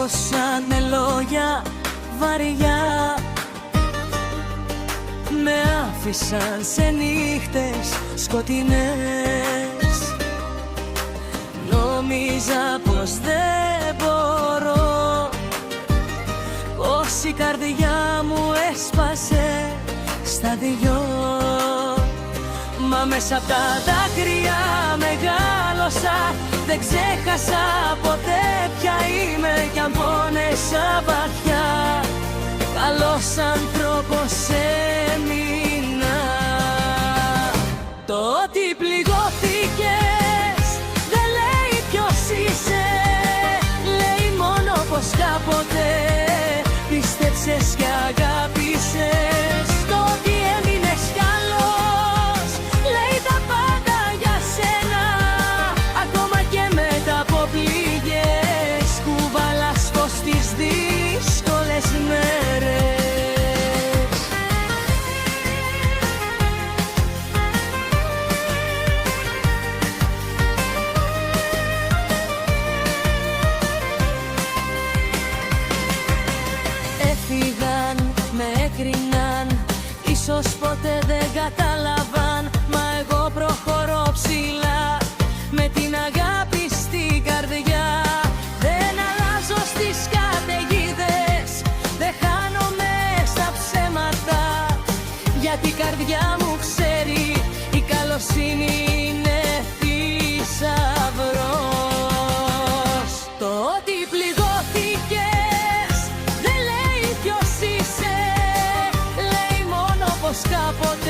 πληγώσανε λόγια βαριά. Με άφησαν σε νύχτες σκοτεινές. Νόμιζα πως δεν μπορώ, πως η καρδιά μου έσπασε στα δυο. Μα μέσα απ' τα δάκρυα μεγάλωσα, δεν ξέχασα ποτέ ποια είμαι. Κι αν πόνεσα βαθιά, καλός άνθρωπος έμεινα. Το ότι πληγώθηκες δεν λέει ποιος είσαι, λέει μόνο πως κάποτε πίστεψες και αγάπησες. Το ότι έμεινες καλός λέει τα πάντα για σένα, ακόμα και μετά από πληγές κουβαλάς φως στις δύσκολες μέρες. Έφυγαν, με έκριναν, ίσως ποτέ δεν κατάλαβαν. Μα εγώ προχωρώ ψηλά, με την αγάπη στην καρδιά. Δεν αλλάζω στις καταιγίδες, δεν χάνομαι στα ψέματα. Γιατί η καρδιά μου ξέρει, η καλοσύνη είναι θησαυρός. Το ότι πληγώθηκες δεν λέει ποιος είσαι, λέει μόνο πως κάποτε